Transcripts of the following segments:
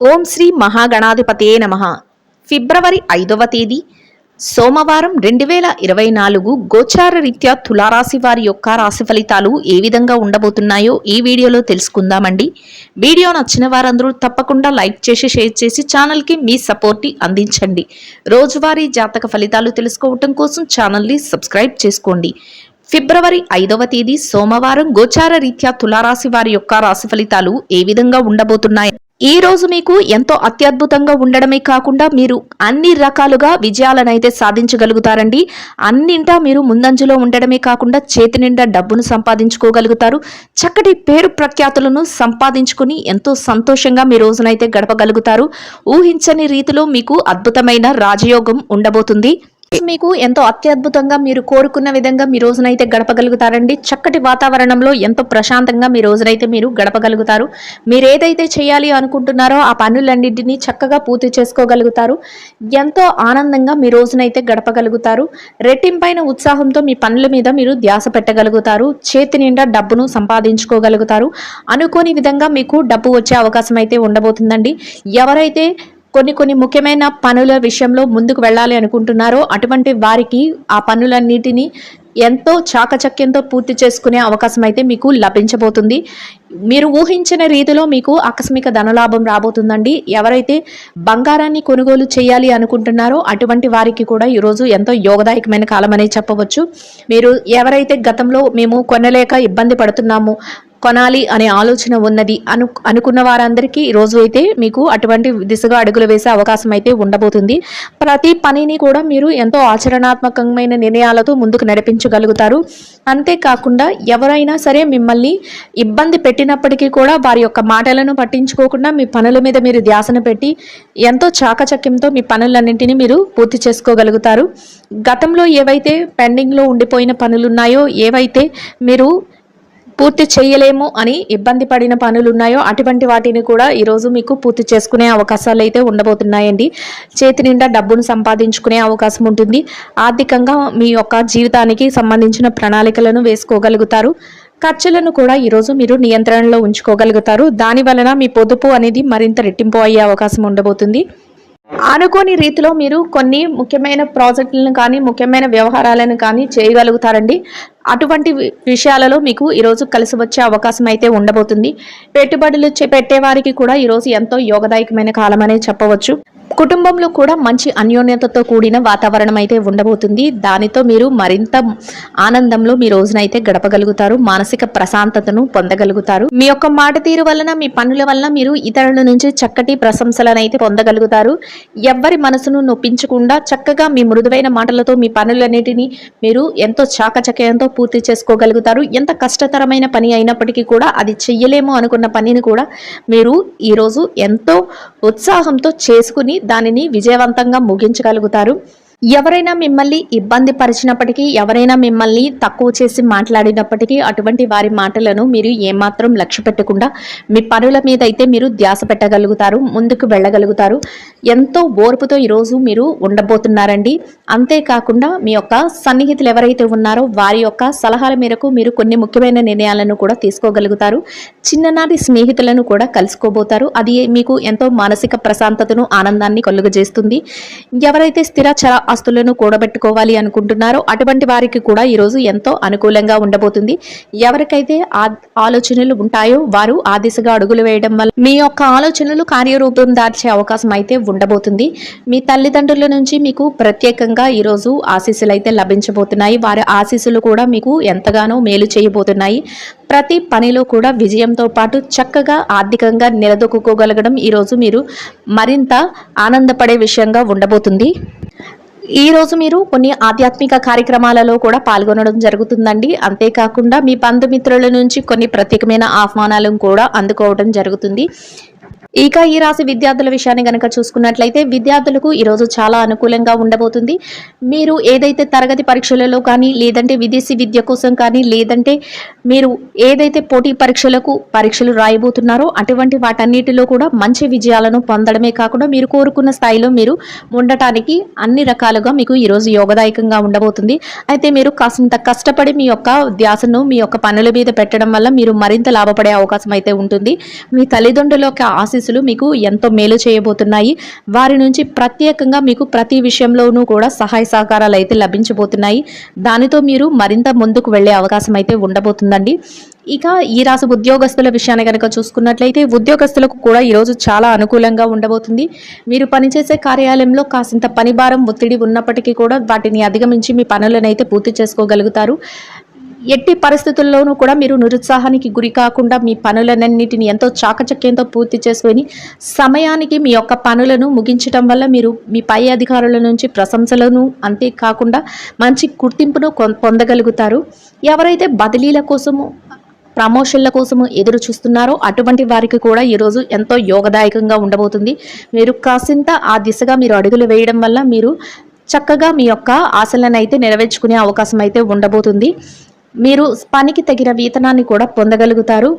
ఓం శ్రీ మహాగణాధిపతయే నమః. ఫిబ్రవరి 5వ తేదీ సోమవారం 2024 గోచార రీత్యా తులారాశి వారి యొక్క రాశి ఫలితాలు ఏ విధంగా ఉండబోతున్నాయో ఈ వీడియోలో తెలుసుకుందామండి. వీడియో నచ్చిన వారందరూ తప్పకుండా లైక్ చేసి షేర్ చేసి ఛానల్కి మీ సపోర్ట్ని అందించండి. రోజువారీ జాతక ఫలితాలు తెలుసుకోవటం కోసం ఛానల్ని సబ్స్క్రైబ్ చేసుకోండి. ఫిబ్రవరి 5వ తేదీ సోమవారం గోచార రీత్యా తులారాశి వారి యొక్క రాశి ఫలితాలు ఏ విధంగా ఉండబోతున్నాయి. ఈ రోజు మీకు ఎంతో అత్యద్భుతంగా ఉండడమే కాకుండా మీరు అన్ని రకాలుగా విజయాలనైతే సాధించగలుగుతారండి. అన్నింటా మీరు ముందంజలో ఉండడమే కాకుండా చేతి నిండా డబ్బును సంపాదించుకోగలుగుతారు. చక్కటి పేరు ప్రఖ్యాతులను సంపాదించుకుని ఎంతో సంతోషంగా మీ రోజునైతే గడపగలుగుతారు. ఊహించని రీతిలో మీకు అద్భుతమైన రాజయోగం ఉండబోతుంది. మీకు ఎంతో అత్యద్భుతంగా మీరు కోరుకున్న విధంగా మీ రోజునైతే గడపగలుగుతారండి. చక్కటి వాతావరణంలో ఎంతో ప్రశాంతంగా మీ రోజునైతే మీరు గడపగలుగుతారు. మీరు ఏదైతే చేయాలి అనుకుంటున్నారో ఆ పనులన్నింటినీ చక్కగా పూర్తి చేసుకోగలుగుతారు. ఎంతో ఆనందంగా మీ రోజునైతే గడపగలుగుతారు. రెట్టింపైన ఉత్సాహంతో మీ పనుల మీద మీరు ధ్యాస పెట్టగలుగుతారు. చేతి నిండా డబ్బును సంపాదించుకోగలుగుతారు. అనుకోని విధంగా మీకు డబ్బు వచ్చే అవకాశం అయితే ఉండబోతుందండి. ఎవరైతే కొన్ని ముఖ్యమైన పనుల విషయంలో ముందుకు వెళ్ళాలి అనుకుంటున్నారో అటువంటి వారికి ఆ పనులన్నిటినీ ఎంతో చాకచక్యంతో పూర్తి చేసుకునే అవకాశం అయితే మీకు లభించబోతుంది. మీరు ఊహించిన రీతిలో మీకు ఆకస్మిక ధనలాభం రాబోతుందండి. ఎవరైతే బంగారాన్ని కొనుగోలు చేయాలి అనుకుంటున్నారో అటువంటి వారికి కూడా ఈరోజు ఎంతో యోగదాయకమైన కాలం అనేది చెప్పవచ్చు. మీరు ఎవరైతే గతంలో మేము కొనలేక ఇబ్బంది పడుతున్నాము, కొనాలి అనే ఆలోచన ఉన్నది అనుకున్న వారందరికీ ఈరోజు అయితే మీకు అటువంటి దిశగా అడుగులు వేసే అవకాశం అయితే ఉండబోతుంది. ప్రతి పనిని కూడా మీరు ఎంతో ఆచరణాత్మకమైన నిర్ణయాలతో ముందుకు నడిపించగలుగుతారు. అంతేకాకుండా ఎవరైనా సరే మిమ్మల్ని ఇబ్బంది పెట్టినప్పటికీ కూడా వారి యొక్క మాటలను పట్టించుకోకుండా మీ పనుల మీద మీరు ధ్యాసను పెట్టి ఎంతో చాకచక్యంతో మీ పనులన్నింటినీ మీరు పూర్తి చేసుకోగలుగుతారు. గతంలో ఏవైతే పెండింగ్లో ఉండిపోయిన పనులు ఉన్నాయో, ఏవైతే మీరు పూర్తి చేయలేము అని ఇబ్బంది పడిన పనులు ఉన్నాయో అటువంటి వాటిని కూడా ఈరోజు మీకు పూర్తి చేసుకునే అవకాశాలు అయితే ఉండబోతున్నాయండి. చేతి నిండా డబ్బును సంపాదించుకునే అవకాశం ఉంటుంది. ఆర్థికంగా మీ యొక్క జీవితానికి సంబంధించిన ప్రణాళికలను వేసుకోగలుగుతారు. ఖర్చులను కూడా ఈరోజు మీరు నియంత్రణలో ఉంచుకోగలుగుతారు. దాని వలన మీ పొదుపు అనేది మరింత రెట్టింపు అయ్యే అవకాశం ఉండబోతుంది. అనుకోని రీతిలో మీరు కొన్ని ముఖ్యమైన ప్రాజెక్టులను కానీ ముఖ్యమైన వ్యవహారాలను కానీ చేయగలుగుతారండి. అటువంటి విషయాలలో మీకు ఈరోజు కలిసి వచ్చే అవకాశం అయితే ఉండబోతుంది. పెట్టుబడులు పెట్టేవారికి కూడా ఈరోజు ఎంతో యోగదాయకమైన కాలం అనే చెప్పవచ్చు. కుటుంబంలో కూడా మంచి అన్యోన్యతతో కూడిన వాతావరణం అయితే ఉండబోతుంది. దానితో మీరు మరింత ఆనందంలో మీ రోజునైతే గడపగలుగుతారు. మానసిక ప్రశాంతతను పొందగలుగుతారు. మీ యొక్క మాట తీరు వలన, మీ పనుల వలన మీరు ఇతరుల నుంచి చక్కటి ప్రశంసలను అయితే పొందగలుగుతారు. ఎవ్వరి మనసును నొప్పించకుండా చక్కగా మీ మృదువైన మాటలతో మీ పనులన్నిటినీ మీరు ఎంతో చాకచక్యంతో పూర్తి చేసుకోగలుగుతారు. ఎంత కష్టతరమైన పని అయినప్పటికీ కూడా అది చెయ్యలేము అనుకున్న పనిని కూడా మీరు ఈరోజు ఎంతో ఉత్సాహంతో చేసుకుని దానిని విజయవంతంగా ముగించగలుగుతారు. ఎవరైనా మిమ్మల్ని ఇబ్బంది పరిచినప్పటికీ, ఎవరైనా మిమ్మల్ని తక్కువ చేసి మాట్లాడినప్పటికీ అటువంటి వారి మాటలను మీరు ఏమాత్రం లక్ష్య పెట్టకుండా మీ పనుల మీద అయితే మీరు ధ్యాస పెట్టగలుగుతారు. ముందుకు వెళ్ళగలుగుతారు. ఎంతో ఓర్పుతో ఈరోజు మీరు ఉండబోతున్నారండి. అంతేకాకుండా మీ యొక్క సన్నిహితులు ఎవరైతే ఉన్నారో వారి యొక్క సలహాల మేరకు మీరు కొన్ని ముఖ్యమైన నిర్ణయాలను కూడా తీసుకోగలుగుతారు. చిన్ననాటి స్నేహితులను కూడా కలుసుకోబోతారు. అది మీకు ఎంతో మానసిక ప్రశాంతతను, ఆనందాన్ని కలుగజేస్తుంది. ఎవరైతే స్థిరచర ఆస్తులను కూడబెట్టుకోవాలి అనుకుంటున్నారో అటువంటి వారికి కూడా ఈరోజు ఎంతో అనుకూలంగా ఉండబోతుంది. ఎవరికైతే ఆలోచనలు ఉంటాయో వారు ఆ దిశగా అడుగులు వేయడం వల్ల మీ యొక్క ఆలోచనలు కార్యరూపం దాల్చే అవకాశం అయితే ఉండబోతుంది. మీ తల్లిదండ్రుల నుంచి మీకు ప్రత్యేకంగా ఈరోజు ఆశీస్సులు అయితే లభించబోతున్నాయి. వారి ఆశీస్సులు కూడా మీకు ఎంతగానో మేలు చేయబోతున్నాయి. ప్రతి పనిలో కూడా విజయంతో పాటు చక్కగా ఆర్థికంగా నిలదొక్కుకోగలగడం ఈరోజు మీరు మరింత ఆనందపడే విషయంగా ఉండబోతుంది. ఈ రోజు మీరు కొన్ని ఆధ్యాత్మిక కార్యక్రమాలలో కూడా పాల్గొనడం జరుగుతుందండి. అంతేకాకుండా మీ బంధుమిత్రుల నుంచి కొన్ని ప్రత్యేకమైన ఆహ్వానాలను కూడా అందుకోవడం జరుగుతుంది. ఇక ఈ రాశి విద్యార్థుల విషయాన్ని గనక చూసుకున్నట్లయితే విద్యార్థులకు ఈరోజు చాలా అనుకూలంగా ఉండబోతుంది. మీరు ఏదైతే తరగతి పరీక్షలలో కానీ, లేదంటే విదేశీ విద్య కోసం కానీ, లేదంటే మీరు ఏదైతే పోటీ పరీక్షలు రాయబోతున్నారో అటువంటి వాటన్నిటిలో కూడా మంచి విజయాలను పొందడమే కాకుండా మీరు కోరుకున్న స్థాయిలో మీరు ఉండటానికి అన్ని రకాలుగా మీకు ఈరోజు యోగదాయకంగా ఉండబోతుంది. అయితే మీరు కాసింత కష్టపడి మీ యొక్క ధ్యాసను మీ యొక్క పనుల మీద పెట్టడం వల్ల మీరు మరింత లాభపడే అవకాశం అయితే ఉంటుంది. మీ తల్లిదండ్రుల యొక్క ఆశీస్సులు మీకు ఎంతో మేలు చేయబోతున్నాయి. వారి నుంచి ప్రత్యేకంగా మీకు ప్రతి విషయంలోనూ కూడా సహాయ సహకారాలు అయితే లభించబోతున్నాయి. దానితో మీరు మరింత ముందుకు వెళ్లే అవకాశం అయితే ఉండబోతుందండి. ఇక ఈ రాశి ఉద్యోగస్తుల విషయాన్ని కనుక చూసుకున్నట్లయితే ఉద్యోగస్తులకు కూడా ఈరోజు చాలా అనుకూలంగా ఉండబోతుంది. మీరు పనిచేసే కార్యాలయంలో కాసింత పని భారం ఒత్తిడి ఉన్నప్పటికీ కూడా వాటిని అధిగమించి మీ పనులను అయితే పూర్తి చేసుకోగలుగుతారు. ఎట్టి పరిస్థితుల్లోనూ కూడా మీరు నిరుత్సాహానికి గురి కాకుండా మీ పనులన్నింటిని ఎంతో చాకచక్యంతో పూర్తి చేసుకొని సమయానికి మీ యొక్క పనులను ముగించడం వల్ల మీరు మీ పై అధికారుల నుంచి ప్రశంసలను అంతేకాకుండా మంచి గుర్తింపును పొందగలుగుతారు. ఎవరైతే బదిలీల కోసము ప్రమోషన్ల కోసము ఎదురు చూస్తున్నారో అటువంటి వారికి కూడా ఈరోజు ఎంతో యోగదాయకంగా ఉండబోతుంది. మీరు కాసింత ఆ దిశగా మీరు అడుగులు వేయడం వల్ల మీరు చక్కగా మీ యొక్క ఆశలను అయితే నెరవేర్చుకునే అవకాశం అయితే ఉండబోతుంది. మీరు పనికి తగిన వేతనాన్ని కూడా పొందగలుగుతారు.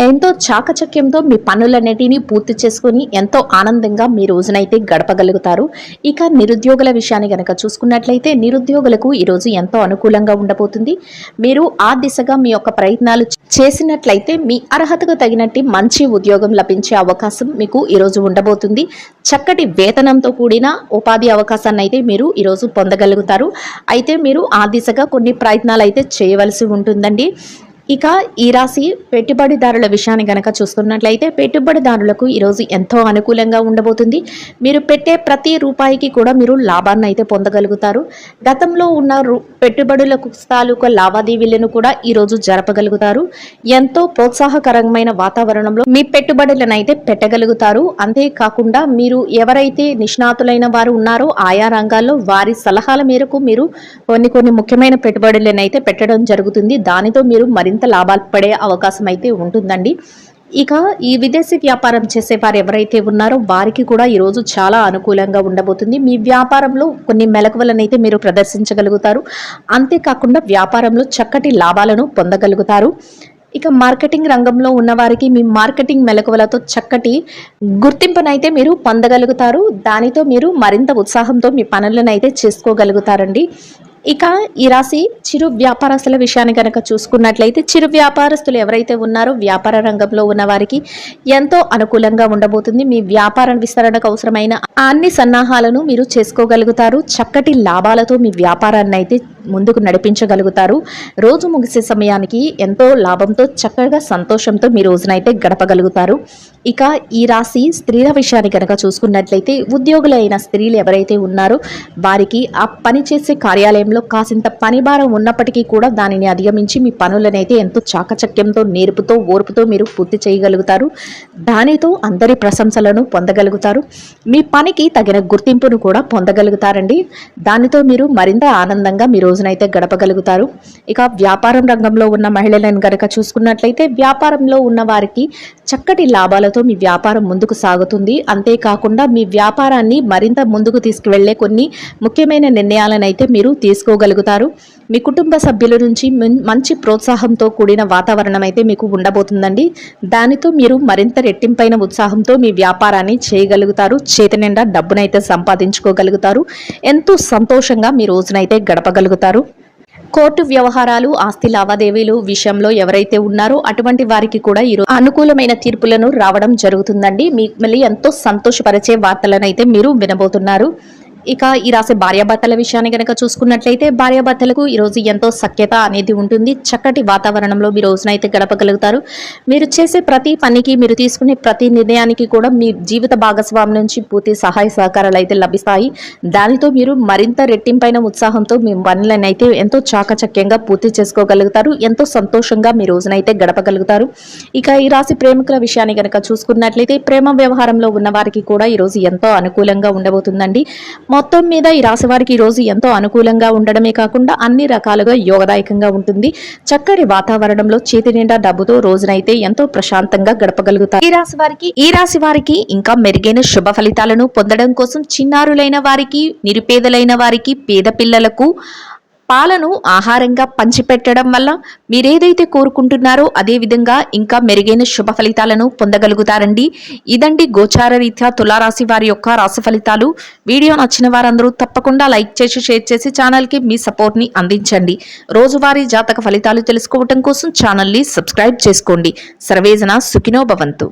ఎంతో చాకచక్యంతో మీ పనులన్నిటినీ పూర్తి చేసుకుని ఎంతో ఆనందంగా మీ రోజునైతే గడపగలుగుతారు. ఇక నిరుద్యోగుల విషయాన్ని కనుక చూసుకున్నట్లయితే నిరుద్యోగులకు ఈరోజు ఎంతో అనుకూలంగా ఉండబోతుంది. మీరు ఆ దిశగా మీ యొక్క ప్రయత్నాలు చేసినట్లయితే మీ అర్హతకు తగినట్టు మంచి ఉద్యోగం లభించే అవకాశం మీకు ఈరోజు ఉండబోతుంది. చక్కటి వేతనంతో కూడిన ఉపాధి అవకాశాన్ని అయితే మీరు ఈరోజు పొందగలుగుతారు. అయితే మీరు ఆ దిశగా కొన్ని ప్రయత్నాలు అయితే చేయవలసి ఉంటుందండి. ఇక ఈ రాశి పెట్టుబడిదారుల విషయాన్ని గనక చూసుకున్నట్లయితే పెట్టుబడిదారులకు ఈరోజు ఎంతో అనుకూలంగా ఉండబోతుంది. మీరు పెట్టే ప్రతి రూపాయికి కూడా మీరు లాభాన్ని అయితే పొందగలుగుతారు. గతంలో ఉన్న పెట్టుబడులకు తాలూకా లావాదేవీలను కూడా ఈరోజు జరపగలుగుతారు. ఎంతో ప్రోత్సాహకరమైన వాతావరణంలో మీ పెట్టుబడులను అయితే పెట్టగలుగుతారు. అంతేకాకుండా మీరు ఎవరైతే నిష్ణాతులైన వారు ఉన్నారో ఆయా రంగాల్లో వారి సలహాల మేరకు మీరు కొన్ని ముఖ్యమైన పెట్టుబడులను అయితే పెట్టడం జరుగుతుంది. దానితో మీరు మరింత లాభాలు పడే అవకాశం అయితే ఉంటుందండి. ఇక ఈ విదేశీ వ్యాపారం చేసే వారు ఎవరైతే ఉన్నారో వారికి కూడా ఈరోజు చాలా అనుకూలంగా ఉండబోతుంది. మీ వ్యాపారంలో కొన్ని మెలకువలనైతే మీరు ప్రదర్శించగలుగుతారు. అంతేకాకుండా వ్యాపారంలో చక్కటి లాభాలను పొందగలుగుతారు. ఇక మార్కెటింగ్ రంగంలో ఉన్నవారికి మీ మార్కెటింగ్ మెలకువలతో చక్కటి గుర్తింపునైతే మీరు పొందగలుగుతారు. దానితో మీరు మరింత ఉత్సాహంతో మీ పనులను అయితే చేసుకోగలుగుతారండి. ఇక ఈ రాశి చిరు వ్యాపారస్తుల విషయాన్ని కనుక చూసుకున్నట్లయితే చిరు వ్యాపారస్తులు ఎవరైతే ఉన్నారో వ్యాపార రంగంలో ఉన్న వారికి ఎంతో అనుకూలంగా ఉండబోతుంది. మీ వ్యాపార విస్తరణకు అవసరమైన అన్ని సన్నాహాలను మీరు చేసుకోగలుగుతారు. చక్కటి లాభాలతో మీ వ్యాపారాన్ని అయితే ముందుకు నడిపించగలుగుతారు. రోజు ముగిసే సమయానికి ఎంతో లాభంతో చక్కగా సంతోషంతో మీ రోజునైతే గడపగలుగుతారు. ఇక ఈ రాశి స్త్రీల విషయాన్ని కనుక చూసుకున్నట్లయితే ఉద్యోగులైన స్త్రీలు ఎవరైతే ఉన్నారో వారికి ఆ పని చేసే కార్యాలయంలో కాసింత పని భారం ఉన్నప్పటికీ కూడా దానిని అధిగమించి మీ పనులనైతే ఎంతో చాకచక్యంతో నేర్పుతో ఓర్పుతో మీరు పూర్తి చేయగలుగుతారు. దానితో అందరి ప్రశంసలను పొందగలుగుతారు. మీ పనికి తగిన గుర్తింపును కూడా పొందగలుగుతారండి. దానితో మీరు మరింత ఆనందంగా మీ రోజునైతే గడపగలుగుతారు. ఇక వ్యాపారం రంగంలో ఉన్న మహిళలను కనుక చూసుకున్నట్లయితే వ్యాపారంలో ఉన్న వారికి చక్కటి లాభాలతో మీ వ్యాపారం ముందుకు సాగుతుంది. అంతేకాకుండా మీ వ్యాపారాన్ని మరింత ముందుకు తీసుకువెళ్లే కొన్ని ముఖ్యమైన నిర్ణయాలను అయితే మీరు తీసుకోగలుగుతారు. మీ కుటుంబ సభ్యుల నుంచి మంచి ప్రోత్సాహంతో కూడిన వాతావరణం అయితే మీకు ఉండబోతుందండి. దానితో మీరు మరింత రెట్టింపైన ఉత్సాహంతో మీ వ్యాపారాన్ని చేయగలుగుతారు. చేతి నిండా డబ్బునైతే సంపాదించుకోగలుగుతారు. ఎంతో సంతోషంగా మీ రోజునైతే గడపగలుగుతారు. కోర్టు వ్యవహారాలు ఆస్తి లావాదేవీలు విషయంలో ఎవరైతే ఉన్నారో అటువంటి వారికి కూడా ఈరోజు అనుకూలమైన తీర్పులను రావడం జరుగుతుందండి. మిమ్మల్ని ఎంతో సంతోషపరిచే వార్తలను అయితే మీరు వినబోతున్నారు. ఇక ఈ రాశి భార్యాభర్తల విషయాన్ని కనుక చూసుకున్నట్లయితే భార్యాభర్తలకు ఈరోజు ఎంతో సఖ్యత అనేది ఉంటుంది. చక్కటి వాతావరణంలో మీ రోజునైతే గడపగలుగుతారు. మీరు చేసే ప్రతి పనికి మీరు తీసుకునే ప్రతి నిర్ణయానికి కూడా మీ జీవిత భాగస్వామి నుంచి పూర్తి సహాయ సహకారాలు అయితే లభిస్తాయి. దానితో మీరు మరింత రెట్టింపైన ఉత్సాహంతో మీ పనులను అయితే ఎంతో చాకచక్యంగా పూర్తి చేసుకోగలుగుతారు. ఎంతో సంతోషంగా మీ రోజునైతే గడపగలుగుతారు. ఇక ఈ రాశి ప్రేమికుల విషయాన్ని కనుక చూసుకున్నట్లయితే ప్రేమ వ్యవహారంలో ఉన్న వారికి కూడా ఈరోజు ఎంతో అనుకూలంగా ఉండబోతుందండి. మొత్తం మీద ఈ రాశి వారికి ఈ రోజు ఎంతో అనుకూలంగా ఉండడమే కాకుండా అన్ని రకాలుగా యోగదాయకంగా ఉంటుంది. చక్కటి వాతావరణంలో చేతి నిండా డబ్బుతో రోజునైతే ఎంతో ప్రశాంతంగా గడపగలుగుతారు. ఈ రాశి వారికి ఇంకా మెరుగైన శుభ ఫలితాలను పొందడం కోసం చిన్నారులైన వారికి, నిరుపేదలైన వారికి, పేద పిల్లలకు పాలను ఆహారంగా పంచిపెట్టడం వల్ల మీరేదైతే కోరుకుంటున్నారో అదే విధంగా ఇంకా మెరుగైన శుభ ఫలితాలను పొందగలుగుతారండి. ఇదండి గోచార రీత్యా తులారాశి వారి యొక్క రాశి ఫలితాలు. వీడియో నచ్చిన వారందరూ తప్పకుండా లైక్ చేసి షేర్ చేసి ఛానల్కి మీ సపోర్ట్ని అందించండి. రోజువారీ జాతక ఫలితాలు తెలుసుకోవడం కోసం ఛానల్ని సబ్స్క్రైబ్ చేసుకోండి. సర్వేజన సుఖినో భవంతు.